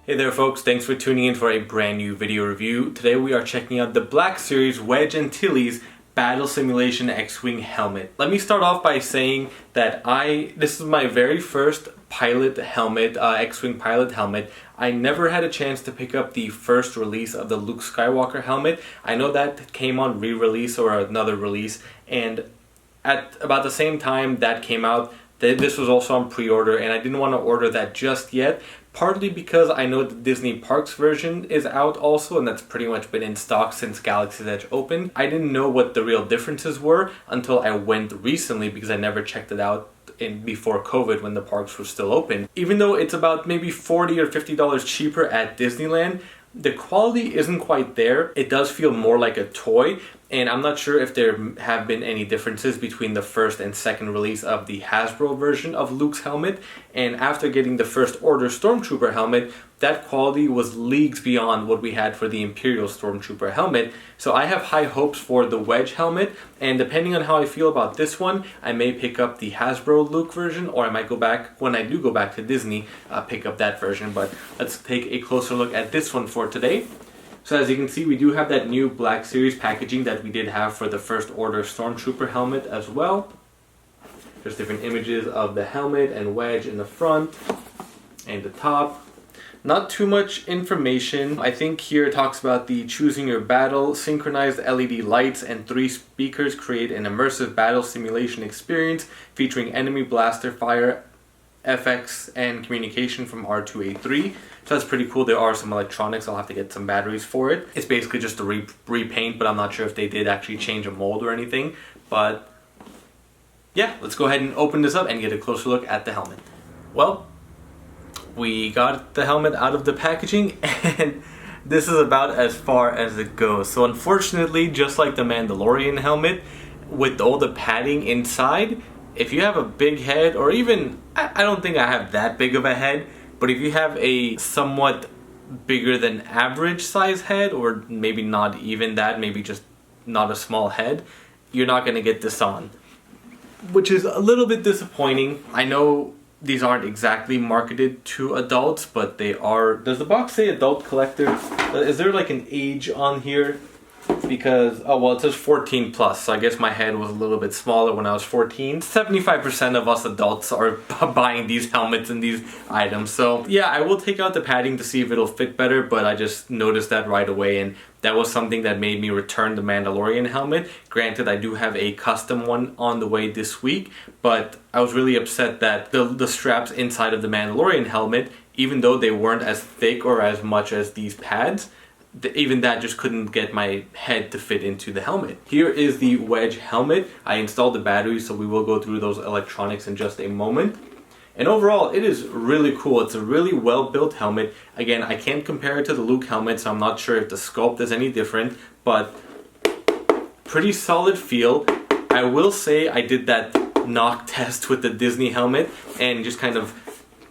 Hey there folks, thanks for tuning in for a brand new video review. Today we are checking out the Black Series Wedge Antilles Battle Simulation X-Wing helmet. Let me start off by saying that this is my very first pilot helmet, X-Wing pilot helmet. I never had a chance to pick up the first release of the Luke Skywalker helmet. I know that came on re-release or another release, and at about the same time that came out, this was also on pre-order, and I didn't want to order that just yet. Partly because I know the Disney Parks version is out also, and that's pretty much been in stock since Galaxy's Edge opened. I didn't know what the real differences were until I went recently, because I never checked it out before COVID when the parks were still open. Even though it's about maybe $40 or $50 cheaper at Disneyland, the quality isn't quite there. It does feel more like a toy, and I'm not sure if there have been any differences between the first and second release of the Hasbro version of Luke's helmet. And after getting the First Order Stormtrooper helmet, that quality was leagues beyond what we had for the Imperial Stormtrooper helmet. So I have high hopes for the Wedge helmet, and depending on how I feel about this one, I may pick up the Hasbro Luke version, or I might go back, when I do go back to Disney, pick up that version. But let's take a closer look at this one for today. So as you can see, we do have that new Black Series packaging that we did have for the First Order Stormtrooper helmet as well. There's different images of the helmet and Wedge in the front and the top. Not too much information. I think here it talks about the choosing your battle, synchronized LED lights and 3 speakers create an immersive battle simulation experience featuring enemy blaster fire, FX, and communication from R2A3. So that's pretty cool. There are some electronics. I'll have to get some batteries for it. It's basically just a repaint, but I'm not sure if they did actually change a mold or anything. But yeah, let's go ahead and open this up and get a closer look at the helmet. Well, we got the helmet out of the packaging, and this is about as far as it goes. So unfortunately, just like the Mandalorian helmet, with all the padding inside, if you have a big head, or even, I don't think I have that big of a head, but if you have a somewhat bigger than average size head, or maybe not even that, maybe just not a small head, you're not going to get this on, which is a little bit disappointing. I know these aren't exactly marketed to adults, but they are. Does the box say adult collector? Is there like an age on here? Because, oh well, it says 14 plus, so I guess my head was a little bit smaller when I was 14. 75% of us adults are buying these helmets and these items, so yeah, I will take out the padding to see if it'll fit better, but I just noticed that right away, and that was something that made me return the Mandalorian helmet. Granted, I do have a custom one on the way this week, but I was really upset that the straps inside of the Mandalorian helmet, even though they weren't as thick or as much as these pads, even that just couldn't get my head to fit into the helmet. Here is the Wedge helmet. I installed the batteries, so we will go through those electronics in just a moment. And overall, it is really cool. It's a really well-built helmet. Again, I can't compare it to the Luke helmet, so I'm not sure if the sculpt is any different, but pretty solid feel. I will say I did that knock test with the Disney helmet and just kind of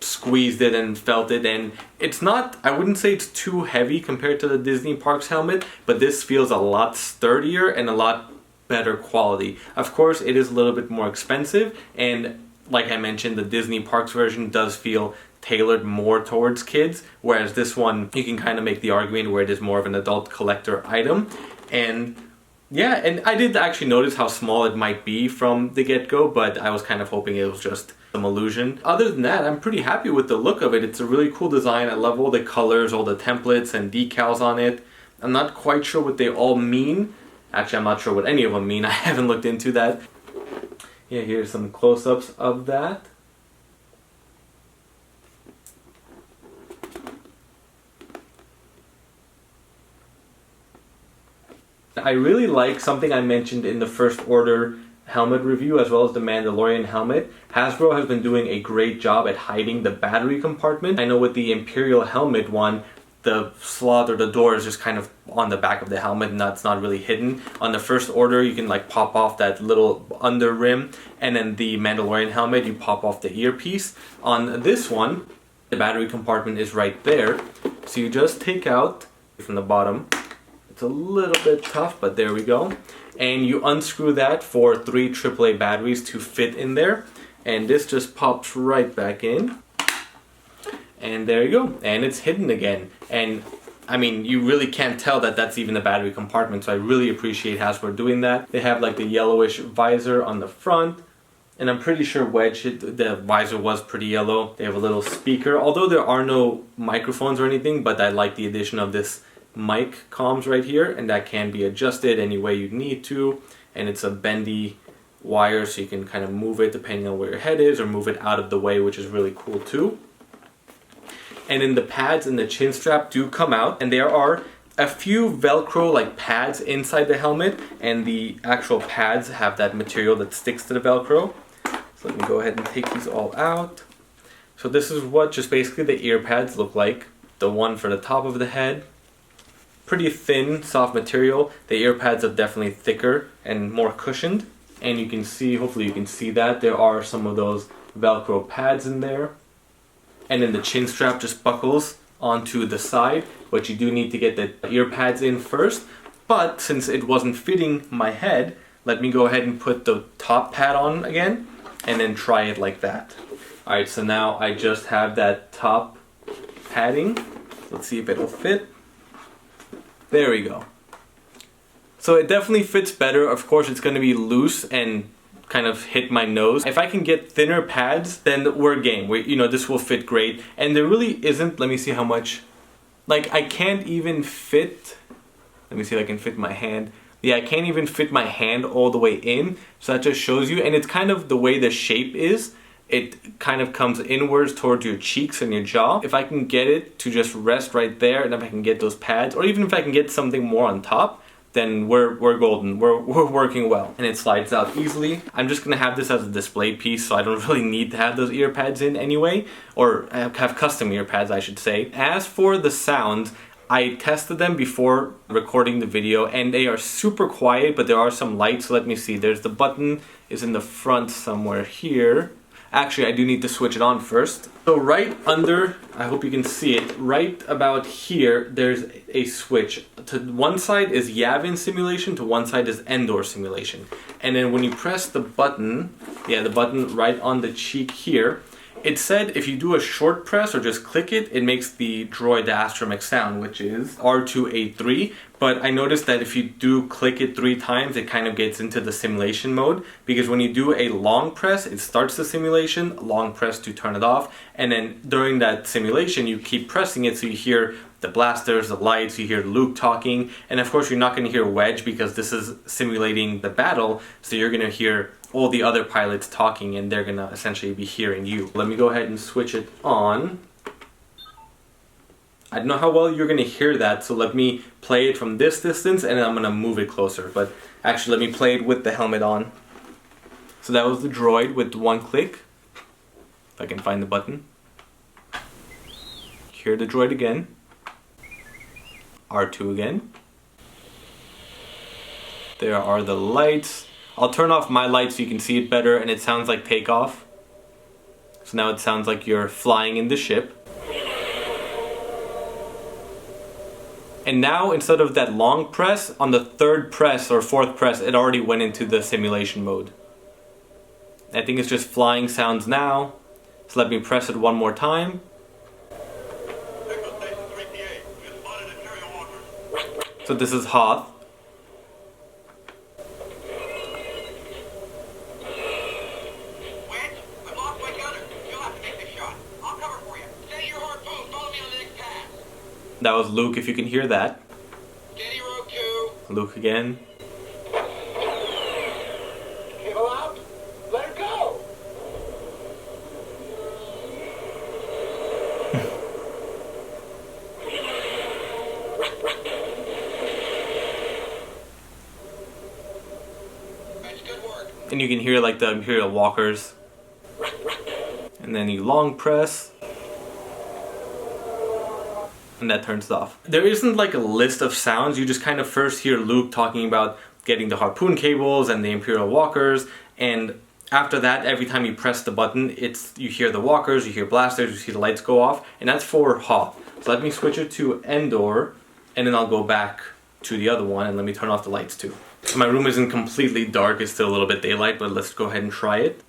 squeezed it and felt it, and it's not, I wouldn't say it's too heavy compared to the Disney Parks helmet, but this feels a lot sturdier and a lot better quality. Of course, it is a little bit more expensive, and like I mentioned, the Disney Parks version does feel tailored more towards kids, whereas this one, you can kind of make the argument where it is more of an adult collector item. And yeah, and I did actually notice how small it might be from the get-go, but I was kind of hoping it was just some illusion. Other than that, I'm pretty happy with the look of it. It's a really cool design. I love all the colors, all the templates and decals on it. I'm not quite sure what they all mean. Actually, I'm not sure what any of them mean. I haven't looked into that. Yeah, here's some close-ups of that. I really like something I mentioned in the First Order helmet review, as well as the Mandalorian helmet. Hasbro has been doing a great job at hiding the battery compartment. I know with the Imperial helmet one, the slot or the door is just kind of on the back of the helmet, and that's not really hidden. On the First Order, you can like pop off that little under rim, and then the Mandalorian helmet, you pop off the earpiece. On this one, the battery compartment is right there, so you just take out from the bottom. It's a little bit tough, but there we go. And you unscrew that for 3 AAA batteries to fit in there, and this just pops right back in. and there you go, and it's hidden again. And I mean, you really can't tell that that's even the battery compartment, so I really appreciate Hasbro doing that. They have like the yellowish visor on the front, and I'm pretty sure Wedge, the visor was pretty yellow. They have a little speaker, although there are no microphones or anything, but I like the addition of this mic comms right here, and that can be adjusted any way you need to, and it's a bendy wire, so you can kind of move it depending on where your head is, or move it out of the way, which is really cool too. And then the pads and the chin strap do come out, and there are a few Velcro like pads inside the helmet, and the actual pads have that material that sticks to the Velcro. So let me go ahead and take these all out. So this is what just basically the ear pads look like. The one for the top of the head, pretty thin, soft material. The ear pads are definitely thicker and more cushioned. And you can see, hopefully you can see that, there are some of those Velcro pads in there. And then the chin strap just buckles onto the side, but you do need to get the ear pads in first. But since it wasn't fitting my head, let me go ahead and put the top pad on again, and then try it like that. Alright, so now I just have that top padding. Let's see if it'll fit. There we go. So it definitely fits better. Of course, it's going to be loose and kind of hit my nose. If I can get thinner pads, then we're game. This will fit great. And there really isn't, let me see how much, like I can't even fit, let me see if I can fit my hand. Yeah, I can't even fit my hand all the way in. So that just shows you, and it's kind of the way the shape is. It kind of comes inwards towards your cheeks and your jaw. If I can get it to just rest right there, and if I can get those pads, or even if I can get something more on top, then we're golden. We're working well, and it slides out easily. I'm just gonna have this as a display piece, so I don't really need to have those ear pads in anyway, or have custom ear pads, I should say. As for the sound, I tested them before recording the video, and they are super quiet, but there are some lights. So let me see. There's the button is in the front somewhere here. Actually, I do need to switch it on first. So right under, I hope you can see it, right about here, there's a switch. To one side is Yavin simulation, to one side is Endor simulation. And then when you press the button, the button right on the cheek here, it said if you do a short press or just click it, it makes the droid astromech sound, which is R2A3. But I noticed that if you do click it 3 times, it kind of gets into the simulation mode. Because when you do a long press, it starts the simulation, long press to turn it off. And then during that simulation, you keep pressing it so you hear the blasters, the lights, you hear Luke talking. And of course, you're not going to hear Wedge because this is simulating the battle. So you're going to hear all the other pilots talking, and they're gonna essentially be hearing you. Let me go ahead and switch it on. I don't know how well you're gonna hear that, so let me play it from this distance, and then I'm gonna move it closer. But actually, let me play it with the helmet on. So that was the droid with 1 click. If I can find the button. Hear the droid again. R2 again. There are the lights. I'll turn off my light so you can see it better, and it sounds like takeoff. So now it sounds like you're flying in the ship. And now instead of that long press, on the 3rd press or 4th press, it already went into the simulation mode. I think it's just flying sounds now. So let me press it one more time. So this is Hoth. That was Luke, if you can hear that. Steady row 2. Luke again. Cable out. Let it go. That's good work. And you can hear like the Imperial walkers. And then you long press. And that turns it off. There isn't like a list of sounds. You just kind of first hear Luke talking about getting the harpoon cables and the Imperial walkers, and after that, every time you press the button, you hear the walkers, you hear blasters, you see the lights go off, and that's for Hoth. So let me switch it to Endor, and then I'll go back to the other one, and let me turn off the lights too. So my room isn't completely dark, it's still a little bit daylight, but let's go ahead and try it.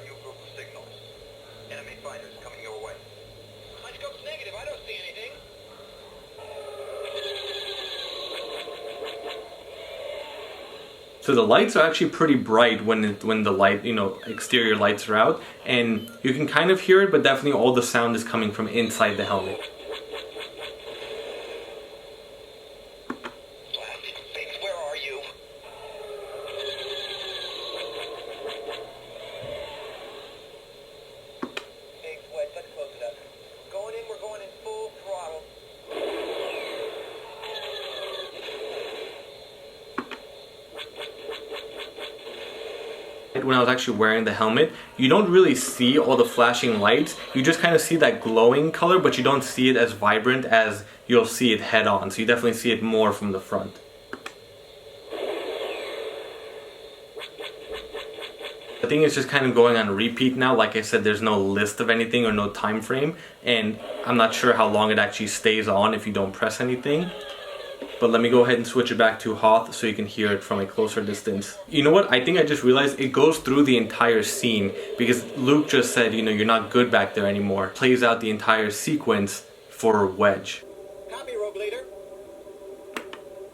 you a group of signals. Enemy fighters coming your way. My scope's negative. I don't see anything. So the lights are actually pretty bright when the light, exterior lights are out, and you can kind of hear it, but definitely all the sound is coming from inside the helmet. Biggs, where are you? Biggs, Wedge, let's close it up. Going in, we're going in full throttle. When I was actually wearing the helmet, you don't really see all the flashing lights. You just kind of see that glowing color, but you don't see it as vibrant as you'll see it head on. So you definitely see it more from the front. The thing is just kind of going on repeat now. Like I said, there's no list of anything or no time frame, and I'm not sure how long it actually stays on if you don't press anything. But let me go ahead and switch it back to Hoth so you can hear it from a closer distance. You know what? I think I just realized it goes through the entire scene because Luke just said, you're not good back there anymore. Plays out the entire sequence for Wedge. Copy, Rogue Leader.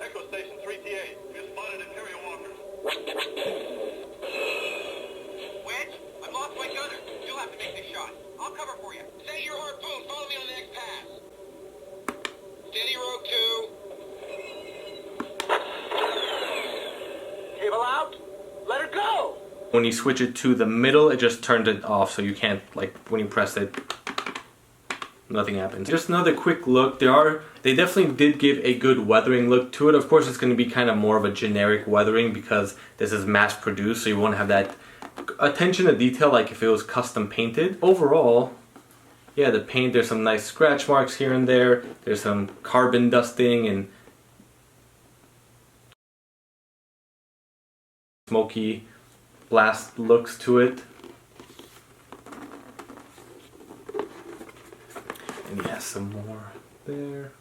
Echo Station 3TA. You spotted Imperial walkers. Wedge, I've lost my gunner. You'll have to make this shot. I'll cover for you. Set your harpoon. Follow me on the next pass. Steady, Rogue 2. Cable out. Let her go. When you switch it to the middle, it just turns it off, so you can't, when you press it, nothing happens. Just another quick look. They definitely did give a good weathering look to it. Of course, it's going to be kind of more of a generic weathering because this is mass produced, so you won't have that attention to detail like if it was custom painted. Overall, yeah, the paint, there's some nice scratch marks here and there. There's some carbon dusting and smoky blast looks to it. And yeah, some more there.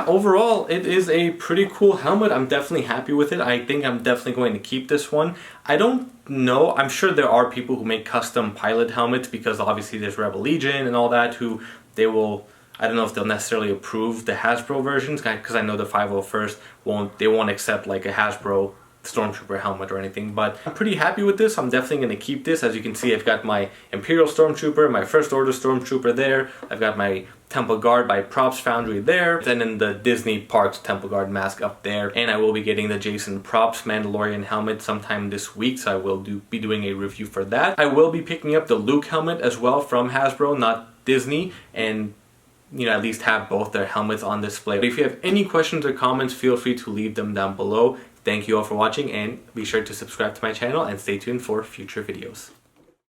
Overall, it is a pretty cool helmet. I'm definitely happy with it. I think I'm definitely going to keep this one. I don't know. I'm sure there are people who make custom pilot helmets because obviously there's Rebel Legion and all that who they will, I don't know if they'll necessarily approve the Hasbro versions because I know the 501st won't accept like a Hasbro Stormtrooper helmet or anything, but I'm pretty happy with this. I'm definitely going to keep this. As you can see, I've got my Imperial Stormtrooper, my First Order Stormtrooper there. I've got my Temple Guard by Props Foundry there, and then the Disney Parks Temple Guard mask up there. And I will be getting the Jason Props Mandalorian helmet sometime this week, so I will be doing a review for that. I will be picking up the Luke helmet as well from Hasbro, not Disney, and at least have both their helmets on display. But if you have any questions or comments, feel free to leave them down below. Thank you all for watching, and be sure to subscribe to my channel and stay tuned for future videos.